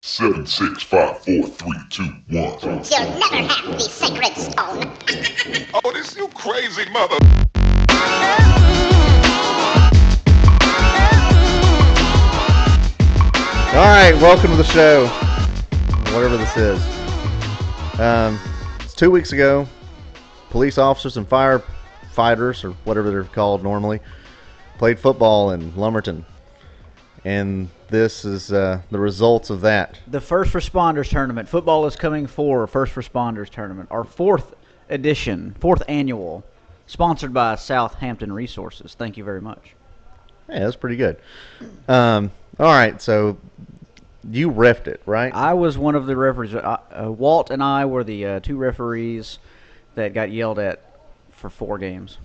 Seven, six, five, four, three, two, one. You'll never have the sacred stone. Oh, this you crazy mother. All right, welcome to the show, whatever this is. It's 2 weeks ago. Police officers and firefighters, or whatever they're called normally, played football in Lumberton. And this is the results of that. The First Responders Tournament. Football is coming for First Responders Tournament. Our fourth annual, sponsored by Southampton Resources. Thank you very much. Yeah, that's pretty good. All right, so you reffed it, right? I was one of the referees. Walt and I were the two referees that got yelled at for 4 games.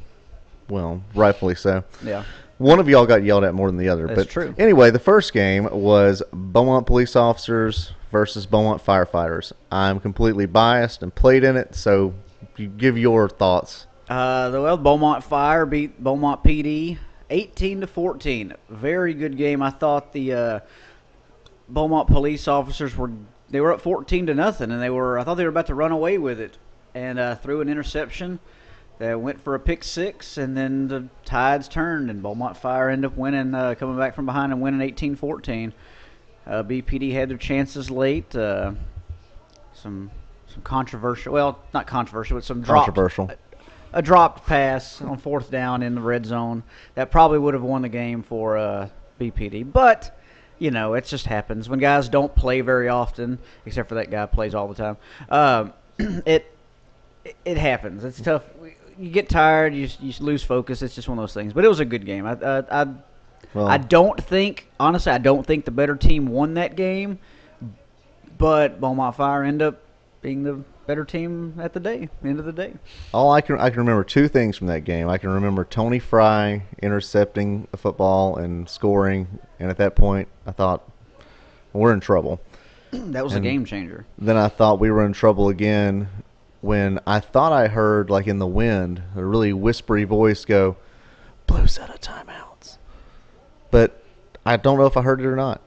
Well, rightfully so. Yeah. One of y'all got yelled at more than the other. That's but true. Anyway, the first game was Beaumont police officers versus Beaumont firefighters. I'm completely biased and played in it, so you give your thoughts. The Beaumont Fire beat Beaumont PD 18-14. Very good game. I thought the Beaumont police officers were up 14-0, and I thought they were about to run away with it, and threw an interception. They went for a pick six, and then the tides turned, and Beaumont Fire ended up winning, coming back from behind and winning 18-14. BPD had their chances late. Some controversial, well, not controversial, but some Controversial. A dropped pass on 4th down in the red zone that probably would have won the game for BPD. But, you know, it just happens. When guys don't play very often, except for that guy who plays all the time, it happens. It's tough. You get tired, you lose focus. It's just one of those things. But it was a good game. I don't think the better team won that game, but Beaumont Fire ended up being the better team at the end of the day. I can remember 2 things from that game. I can remember Tony Fry intercepting the football and scoring, and at that point I thought, we're in trouble. That was a game changer. Then I thought we were in trouble again when I thought I heard, like in the wind, a really whispery voice go, "Blue set of timeouts." But I don't know if I heard it or not.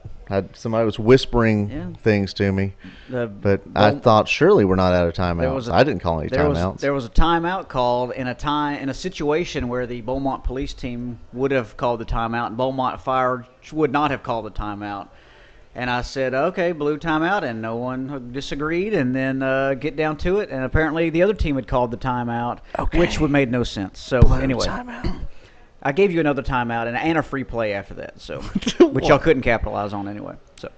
Somebody was whispering things to me. But I thought, surely we're not out of timeouts. I didn't call any timeouts. There was a timeout called in a situation where the Beaumont police team would have called the timeout, and Beaumont Fire would not have called the timeout. And I said, okay, blue timeout, and no one disagreed. And then get down to it, and apparently the other team had called the timeout, which would made no sense. So blue anyway, timeout. I gave you another timeout and a free play after that, so which y'all couldn't capitalize on anyway. So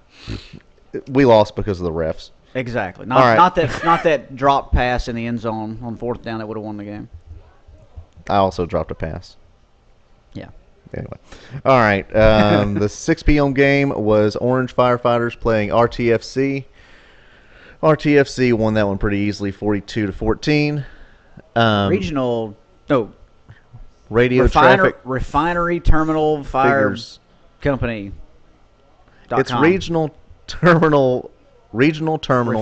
we lost because of the refs. Exactly. Right. Not that drop pass in the end zone on 4th down that would have won the game. I also dropped a pass. Yeah. Anyway, all right. The 6 p.m. game was Orange Firefighters playing RTFC. RTFC won that one pretty easily, 42-14. Refinery Terminal Fire figures. Company. It's .com. Regional Terminal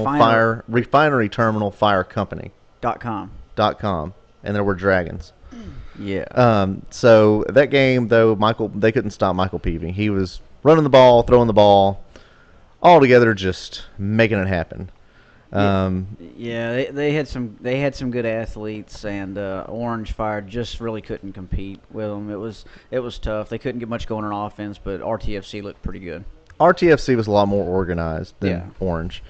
Fire Refinery Terminal Fire Company. .com. And there were dragons. Yeah. So that game, though, they couldn't stop Michael Peavy. He was running the ball, throwing the ball, all together, just making it happen. They had some good athletes, and Orange Fire just really couldn't compete with them. It was tough. They couldn't get much going on offense, but RTFC looked pretty good. RTFC was a lot more organized than Orange.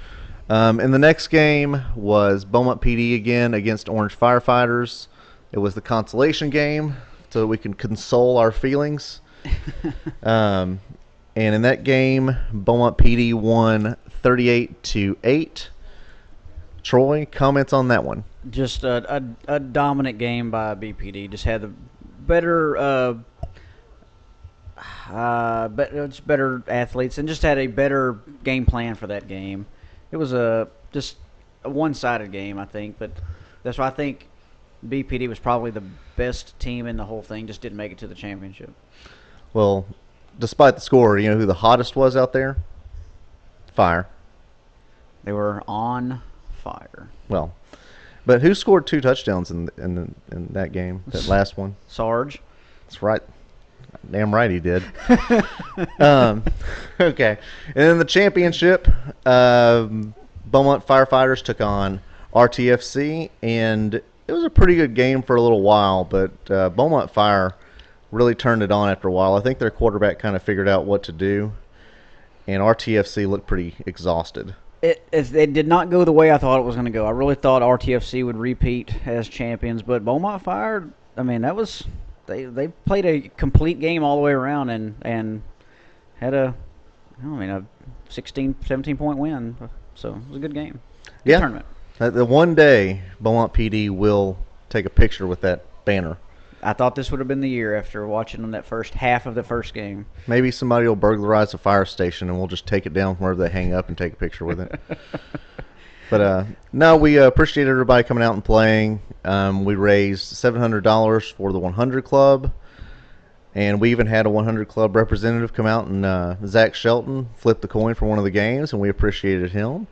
And the next game was Beaumont PD again against Orange Firefighters. It was the consolation game, so we can console our feelings. And in that game, Beaumont PD won 38-8. Troy, comments on that one? Just a dominant game by BPD. Just had the better athletes, and just had a better game plan for that game. It was just a one-sided game, I think, but that's why I think BPD was probably the best team in the whole thing. Just didn't make it to the championship. Well, despite the score, you know who the hottest was out there? Fire. They were on fire. Well, but who scored 2 touchdowns in that game? That last one. Sarge. That's right. Damn right he did. Okay. And then the championship, Beaumont Firefighters took on RTFC, and it was a pretty good game for a little while, but Beaumont Fire really turned it on after a while. I think their quarterback kind of figured out what to do, and RTFC looked pretty exhausted. It did not go the way I thought it was going to go. I really thought RTFC would repeat as champions, but Beaumont Fire, I mean, that was they played a complete game all the way around and had a 16, 17-point win. So it was a good game. Good tournament. The one day Beaumont PD will take a picture with that banner. I thought this would have been the year after watching them that first half of the first game. Maybe somebody will burglarize the fire station and we'll just take it down from wherever they hang up and take a picture with it. But no, we appreciate everybody coming out and playing. We raised $700 for the 100 Club, and we even had a 100 Club representative come out and Zach Shelton flipped the coin for one of the games, and we appreciated him.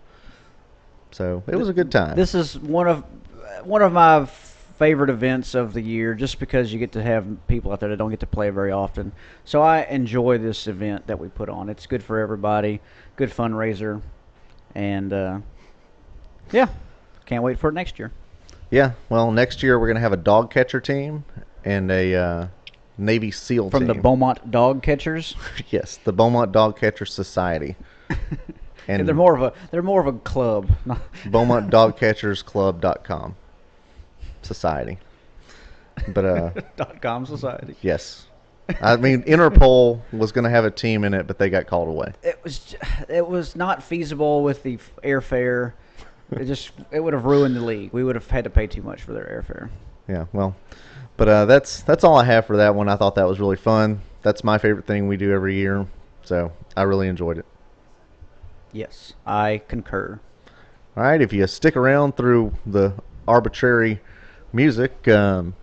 So it was a good time. This is one of my favorite events of the year, just because you get to have people out there that don't get to play very often. So I enjoy this event that we put on. It's good for everybody, good fundraiser, and yeah, can't wait for it next year. Yeah, well, next year we're going to have a dog catcher team and a Navy SEAL team. From the Beaumont Dog Catchers? Yes, the Beaumont Dog Catcher Society. And they're more of a club. BeaumontDogCatchersClub.com Society. But .com Society. Yes. I mean, Interpol was going to have a team in it, but they got called away. It was not feasible with the airfare. It would have ruined the league. We would have had to pay too much for their airfare. Yeah, well, but that's all I have for that one. I thought that was really fun. That's my favorite thing we do every year, so I really enjoyed it. Yes, I concur. All right, if you stick around through the arbitrary music, being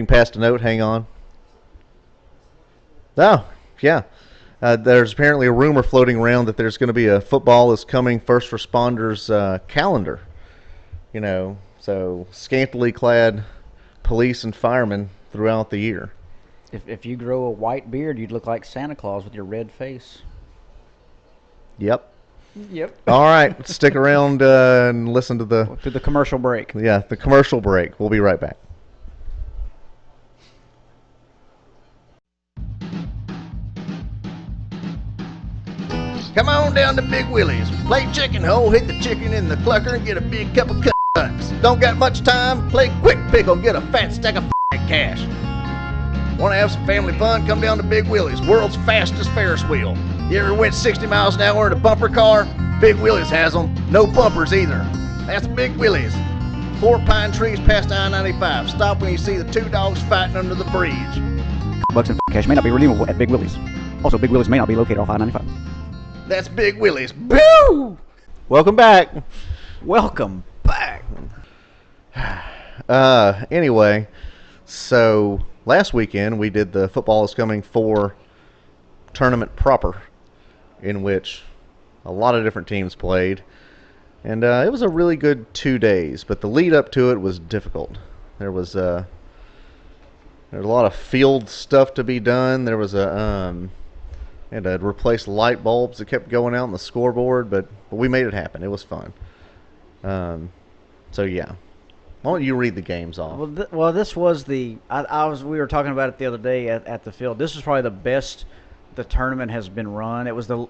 passed a note. Hang on. Oh, yeah. There's apparently a rumor floating around that there's going to be a Football is Coming First Responders calendar. You know, so scantily clad police and firemen throughout the year. If you grow a white beard, you'd look like Santa Claus with your red face. Yep. Yep. All right, stick around and listen to the commercial break. Yeah, the commercial break. We'll be right back. Come on down to Big Willie's. Play chicken hole, hit the chicken in the clucker, and get a big cup of cuts. Don't got much time? Play quick pickle, get a fat stack of cash. Want to have some family fun? Come down to Big Willie's, world's fastest Ferris wheel. You ever went 60 miles an hour in a bumper car? Big Willie's has them. No bumpers either. That's Big Willie's. 4 pine trees past I-95. Stop when you see the 2 dogs fighting under the bridge. Bucks and cash may not be redeemable at Big Willie's. Also, Big Willie's may not be located off I-95. That's Big Willie's. Boo! Welcome back. Welcome back. Anyway, so last weekend we did the Football is Coming 4 tournament proper, in which a lot of different teams played. And it was a really good 2 days, but the lead up to it was difficult. There was a lot of field stuff to be done. There was had to replace light bulbs that kept going out on the scoreboard, but we made it happen. It was fun. So yeah, why don't you read the games off? Well, this was we were talking about it the other day at the field. This was probably the best the tournament has been run. It was the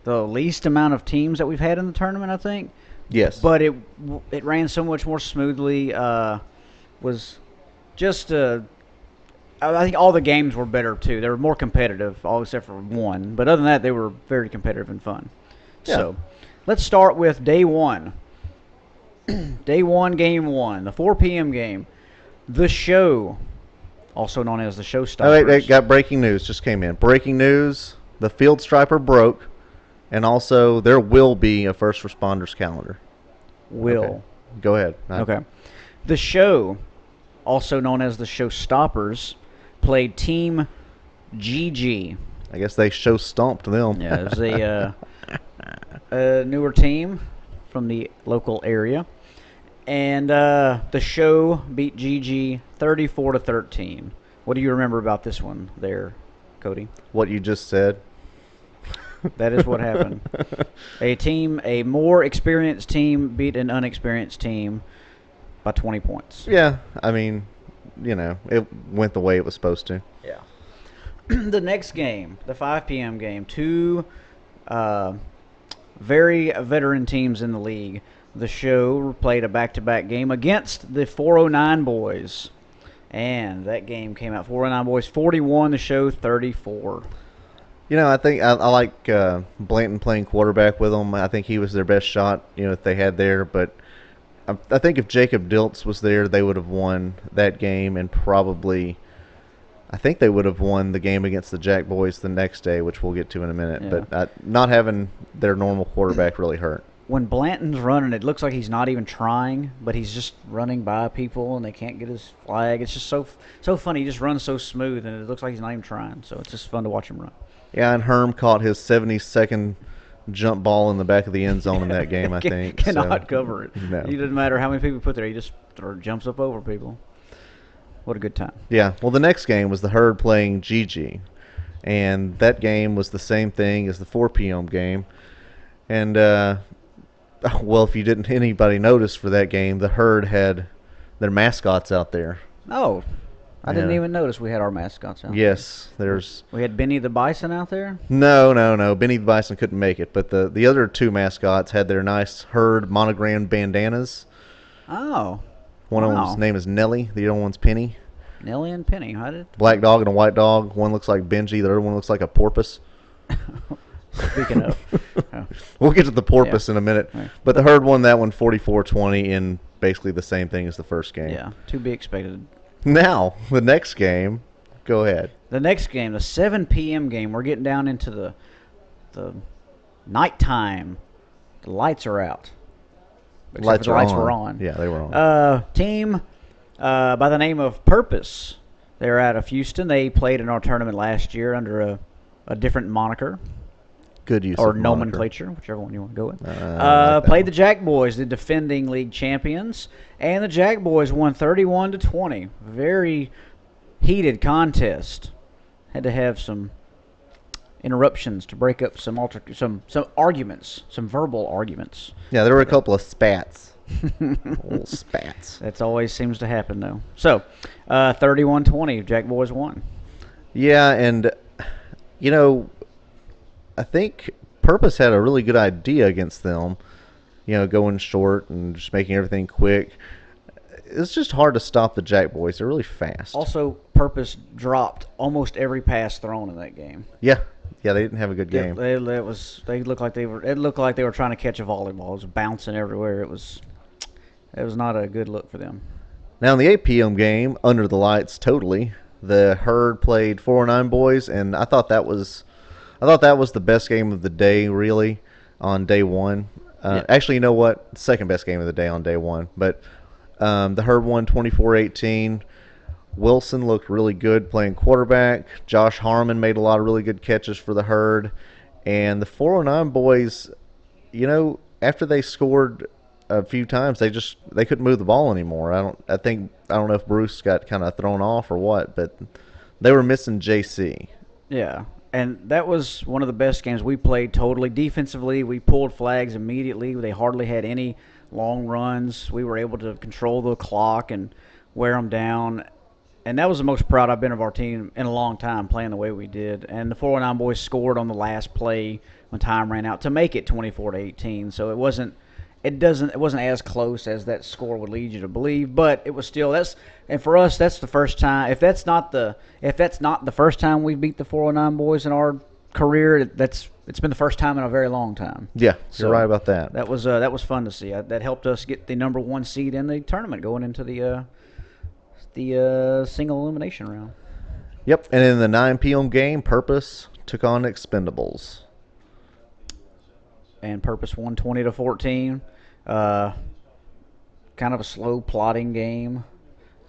least amount of teams that we've had in the tournament, I think. Yes. But it ran so much more smoothly. Was just I think all the games were better too. They were more competitive, all except for one. But other than that, they were very competitive and fun. Yeah. So let's start with day one. Day one, game one, the 4 p.m. game. The Show, also known as the Showstoppers. Oh, wait, got breaking news. Just came in. Breaking news. The field striper broke. And also, there will be a first responders calendar. Will. Okay. Go ahead. Okay. The Show, also known as the Showstoppers, played Team GG. I guess they show stomped them. Yeah, it was a newer team from the local area. And the Show beat GG 34-13 What do you remember about this one there, Cody? What you just said. That is what happened. A more experienced team beat an unexperienced team by 20 points. Yeah, I mean, it went the way it was supposed to. Yeah. The next game, the 5 p.m. game, two very veteran teams in the league. The show played a back-to-back game against the 409 boys. And that game came out 409 boys 41, the show 34. I think I like Blanton playing quarterback with them. I think he was their best shot, that they had there. But I think if Jacob Diltz was there, they would have won that game, and probably I think they would have won the game against the Jack boys the next day, which we'll get to in a minute. Yeah. But not having their normal quarterback really hurt. When Blanton's running, it looks like he's not even trying, but he's just running by people, and they can't get his flag. It's just so funny. He just runs so smooth, and it looks like he's not even trying. So it's just fun to watch him run. Yeah, and Herm caught his 72nd jump ball in the back of the end zone in that game, I think. Cannot cover it. No. It doesn't matter how many people put there. He just jumps up over people. What a good time. Yeah, well, the next game was the Herd playing GG. And that game was the same thing as the 4 p.m. game. And, well, if anybody noticed for that game, the Herd had their mascots out there. Oh, I didn't even notice we had our mascots out. Yes, We had Benny the Bison out there? No. Benny the Bison couldn't make it. But the other two mascots had their nice Herd monogrammed bandanas. Oh. One of them's name is Nellie. The other one's Penny. Nellie and Penny. How did Black dog and a white dog. One looks like Benji. The other one looks like a porpoise. Speaking of. Oh. We'll get to the porpoise in a minute. Right. But the Herd won that one 44-20 in basically the same thing as the first game. Yeah, to be expected. Now, the next game. Go ahead. The next game, the 7 p.m. game, we're getting down into the nighttime. The lights are out. The lights were on. Yeah, they were on. Team by the name of Purpose. They're out of Houston. They played in our tournament last year under a different moniker. Good use or of nomenclature, whichever one you want to go with. Played the Jack Boys, the defending league champions, and the Jack Boys won 31-20. Very heated contest. Had to have some interruptions to break up some arguments, some verbal arguments. Yeah, there were a couple of spats. Little spats. That always seems to happen, though. So, 31-20, Jack Boys won. Yeah, and, I think Purpose had a really good idea against them, going short and just making everything quick. It's just hard to stop the Jack Boys. They're really fast. Also, Purpose dropped almost every pass thrown in that game. Yeah, they didn't have a good game. It looked like they were trying to catch a volleyball. It was bouncing everywhere. It was not a good look for them. Now in the 8 p.m. game, under the lights totally, the Herd played 409 boys, and I thought that was the best game of the day, really, on day one. Yeah. Actually, you know what? Second best game of the day on day one. But the Herd won 24-18. Wilson looked really good playing quarterback. Josh Harmon made a lot of really good catches for the Herd. And the 409 boys, after they scored a few times, they couldn't move the ball anymore. I don't know if Bruce got kind of thrown off or what, but they were missing JC. Yeah. And that was one of the best games we played totally. Defensively, we pulled flags immediately. They hardly had any long runs. We were able to control the clock and wear them down. And that was the most proud I've been of our team in a long time, playing the way we did. And the 409 boys scored on the last play when time ran out to make it 24-18. So it wasn't as close as that score would lead you to believe, but it was still and for us that's the first time. If that's not the first time we beat the 409 boys in our career, it's been the first time in a very long time. Yeah, you're right about that. That was fun to see. That helped us get the number 1 seed in the tournament going into the single elimination round. Yep, and in the 9 p.m. game, Purpose took on Expendables. And Purpose won 20-14. Kind of a slow plotting game.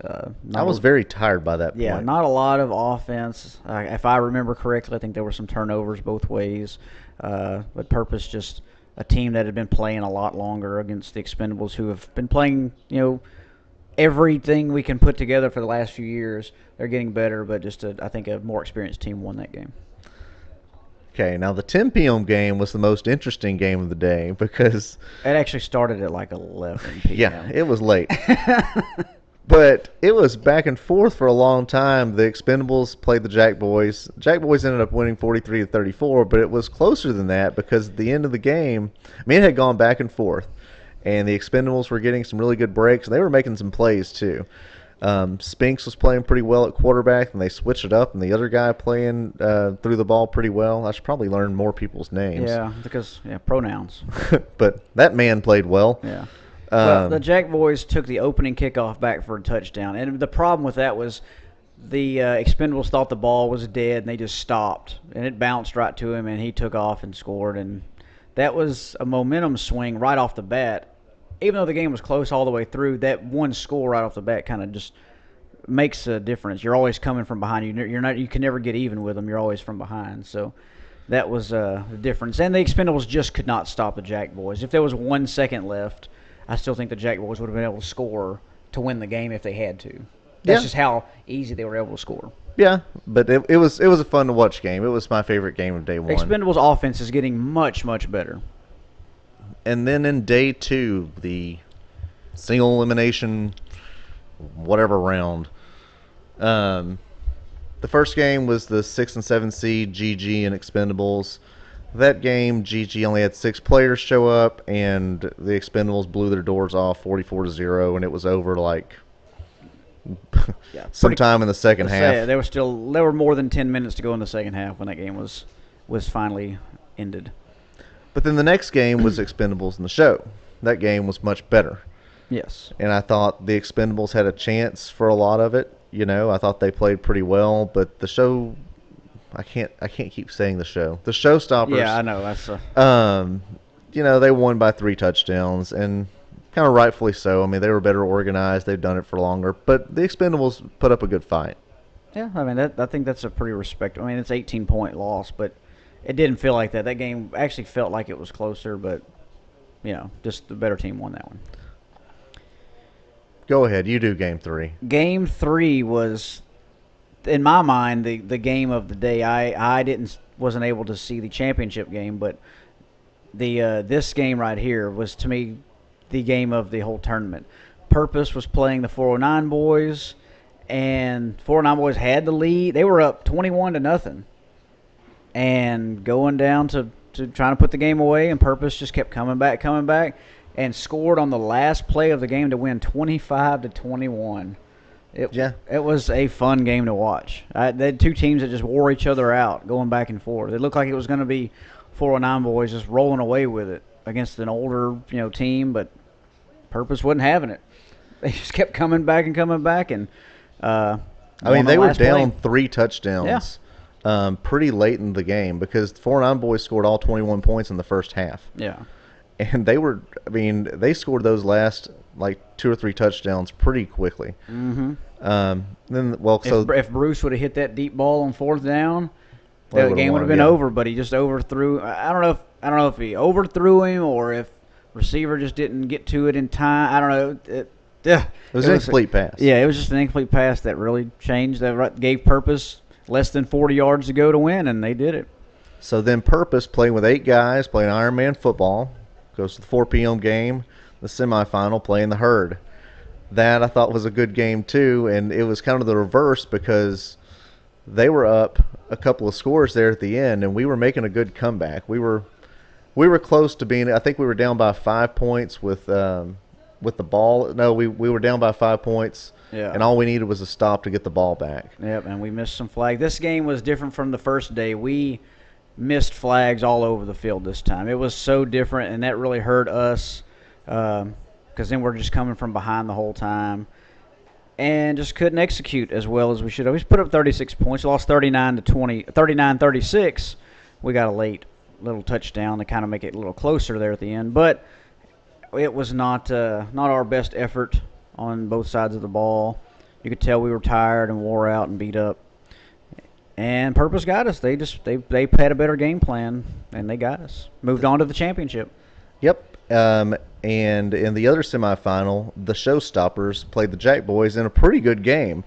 I was very tired by that point. Yeah, not a lot of offense. If I remember correctly, I think there were some turnovers both ways. But Purpose, just a team that had been playing a lot longer against the Expendables, who have been playing, everything we can put together for the last few years. They're getting better, but just I think a more experienced team won that game. Okay, now the 10 p.m. game was the most interesting game of the day because it actually started at like 11 p.m. Yeah, it was late. But it was back and forth for a long time. The Expendables played the Jack Boys. Jack Boys ended up winning 43-34, but it was closer than that because at the end of the game, I mean, it had gone back and forth, and the Expendables were getting some really good breaks, and they were making some plays too. Spinks was playing pretty well at quarterback, and they switched it up, and the other guy playing threw the ball pretty well. I should probably learn more people's names. Yeah, because pronouns. But that man played well. Yeah. Well, the Jack Boys took the opening kickoff back for a touchdown, and the problem with that was the Expendables thought the ball was dead, and they just stopped, and it bounced right to him, and he took off and scored, and that was a momentum swing right off the bat. Even though the game was close all the way through, that one score right off the bat kind of just makes a difference. You're always coming from behind. You can never get even with them. You're always from behind, so that was the difference. And the Expendables just could not stop the Jack Boys. If there was 1 second left, I still think the Jack Boys would have been able to score to win the game if they had to. That's just how easy they were able to score. Yeah, but it was a fun to watch game. It was my favorite game of day one. Expendables offense is getting much, much better. And then in day two, the single elimination whatever round. The first game was the 6 and 7 seed GG and Expendables. That game, GG only had 6 players show up, and the Expendables blew their doors off 44-0, and it was over like sometime in the second half. There were more than 10 minutes to go in the second half when that game was finally ended. But then the next game was Expendables in the show. That game was much better. Yes. And I thought the Expendables had a chance for a lot of it. You know, I thought they played pretty well, but the show, I can't keep saying the show. The Showstoppers. Yeah, I know. That's you know, they won by 3 touchdowns, and kind of rightfully so. I mean, they were better organized. They've done it for longer. But the Expendables put up a good fight. Yeah, I mean, I think that's a pretty respectable. I mean, it's 18-point loss, but it didn't feel like that. That game actually felt like it was closer, but, you know, just the better team won that one. Go ahead. You do game 3. Game 3 was, in my mind, the game of the day. I wasn't able to see the championship game, but this game right here was, to me, the game of the whole tournament. Purpose was playing the 409 boys, and 409 boys had the lead. They were up 21-0, and going down to trying to put the game away, and Purpose just kept coming back, and scored on the last play of the game to win 25-21. It was a fun game to watch. They had 2 teams that just wore each other out, going back and forth. It looked like it was going to be 409 boys just rolling away with it against an older, team, but Purpose wasn't having it. They just kept coming back, and I mean, they were down play. 3 touchdowns pretty late in the game because the 409 boys scored all 21 points in the first half. Yeah. And they scored those last like 2 or 3 touchdowns pretty quickly. Mm-hmm. If Bruce would have hit that deep ball on 4th down, the game would have been over. But he just overthrew. I don't know if he overthrew him or if receiver just didn't get to it in time. I don't know. It was an incomplete pass. Yeah, it was just an incomplete pass that really changed. That gave Purpose less than 40 yards to go to win, and they did it. So then Purpose, playing with 8 guys, playing Ironman football, goes to the 4 p.m. game, the semifinal, playing the Herd. That I thought was a good game too, and it was kind of the reverse because they were up a couple of scores there at the end, and we were making a good comeback. We were close to being. I think we were down by 5 points with the ball. No, we were down by 5 points. Yeah. And all we needed was a stop to get the ball back. Yep, and we missed some flags. This game was different from the first day. We missed flags all over the field this time. It was so different, and that really hurt us because then we're just coming from behind the whole time and just couldn't execute as well as we should have. We put up 36 points, lost 39-36. We got a late little touchdown to kind of make it a little closer there at the end, but it was not our best effort on both sides of the ball. You could tell we were tired and wore out and beat up. And Purpose got us. They had a better game plan, and they got us. Moved on to the championship. Yep. And in the other semifinal, the Showstoppers played the Jack Boys in a pretty good game.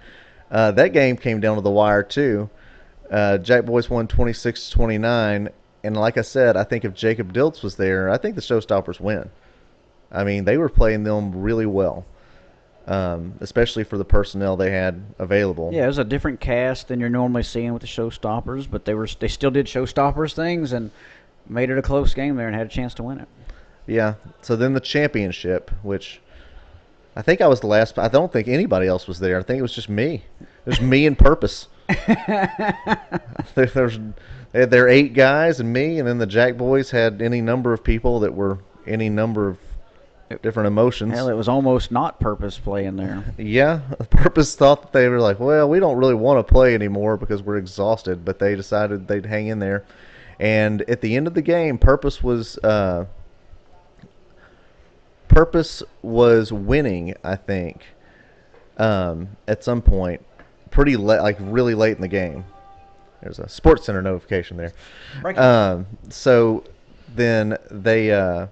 That game came down to the wire too. Jack Boys won 26-29, and like I said, I think if Jacob Diltz was there, I think the Showstoppers win. I mean, they were playing them really well, especially for the personnel they had available. Yeah, it was a different cast than you're normally seeing with the Showstoppers, but they still did Showstoppers things and made it a close game there and had a chance to win it. Yeah. So then the championship, which I think I was the last. I don't think anybody else was there. I think it was just me. It was me and Purpose. There are 8 guys and me, and then the Jack Boys had any number of people that were any number of different emotions. Hell, it was almost not Purpose playing there. Yeah, Purpose thought that they were like, well, we don't really want to play anymore because we're exhausted, but they decided they'd hang in there. And at the end of the game, Purpose was winning, I think, at some point, pretty late, like really late in the game. There's a Sports Center notification there. So then the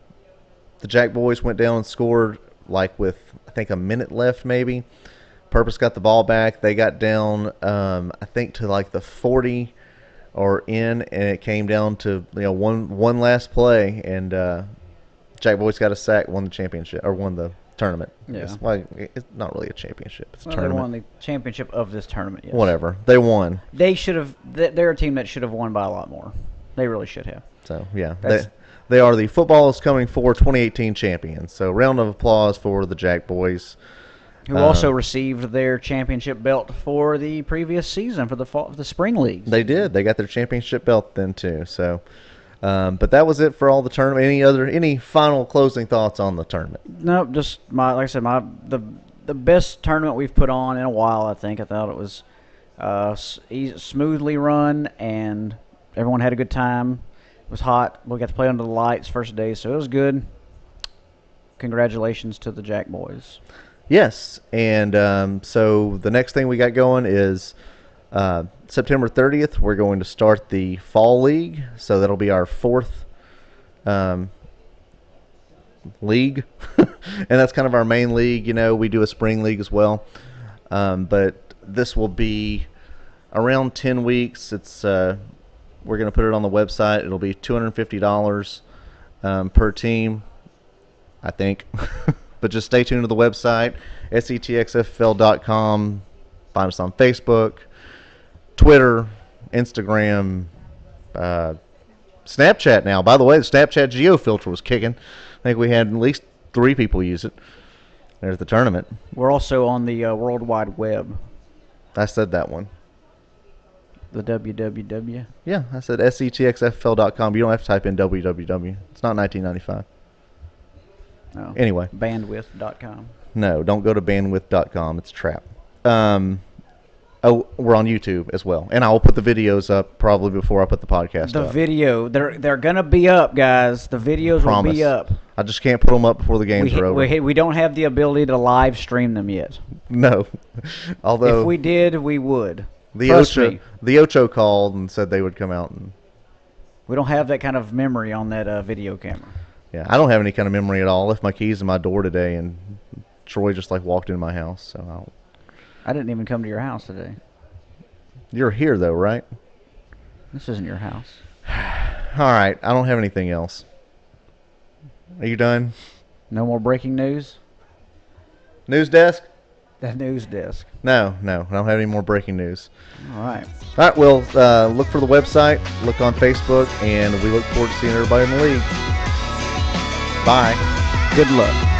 Jack Boys went down and scored like with I think a minute left maybe. Purpose got the ball back. They got down I think to like the 40 or in, and it came down to one last play, and Jack Boys got a sack, won the championship or won the tournament. Yeah. It's not really a championship. It's a They tournament. won the championship of this tournament. Yes. Whatever. They won. They should have. They're a team that should have won by a lot more. They really should have. So yeah, they are the Football is Coming For 2018 champions. So round of applause for the Jack Boys, who also received their championship belt for the previous season for the spring leagues. They did. They got their championship belt then too. So, but that was it for all the tournament. Any final closing thoughts on the tournament? No, just like I said, the best tournament we've put on in a while. I think. I thought it was smoothly run and everyone had a good time. It was hot. We got to play under the lights first day, so it was good. Congratulations to the Jack Boys. Yes, and so the next thing we got going is September 30th. We're going to start the Fall League, so that'll be our 4th league, and that's kind of our main league. We do a spring league as well, but this will be around 10 weeks. It's we're going to put it on the website. It'll be $250 per team, I think. But just stay tuned to the website, SETXFL.com. Find us on Facebook, Twitter, Instagram, Snapchat now. By the way, the Snapchat geo filter was kicking. I think we had at least 3 people use it. There's the tournament. We're also on the World Wide Web. I said that one. The www. Yeah, I said SETXFL.com. You don't have to type in www. It's not 1995. Oh, anyway. Bandwidth.com. No, don't go to bandwidth.com. It's a trap. We're on YouTube as well. And I'll put the videos up probably before I put the podcast up. The video, they're going to be up, guys. The videos will be up. I just can't put them up before the games are over. We don't have the ability to live stream them yet. No. Although if we did, we would. The Ocho called and said they would come out. And we don't have that kind of memory on that video camera. Yeah, I don't have any kind of memory at all. I left my keys in my door today, and Troy just walked into my house. So I didn't even come to your house today. You're here though, right? This isn't your house. All right, I don't have anything else. Are you done? No more breaking news? News desk? That news desk. No, I don't have any more breaking news. All right. All right, well, look for the website, look on Facebook, and we look forward to seeing everybody in the league. Bye. Good luck.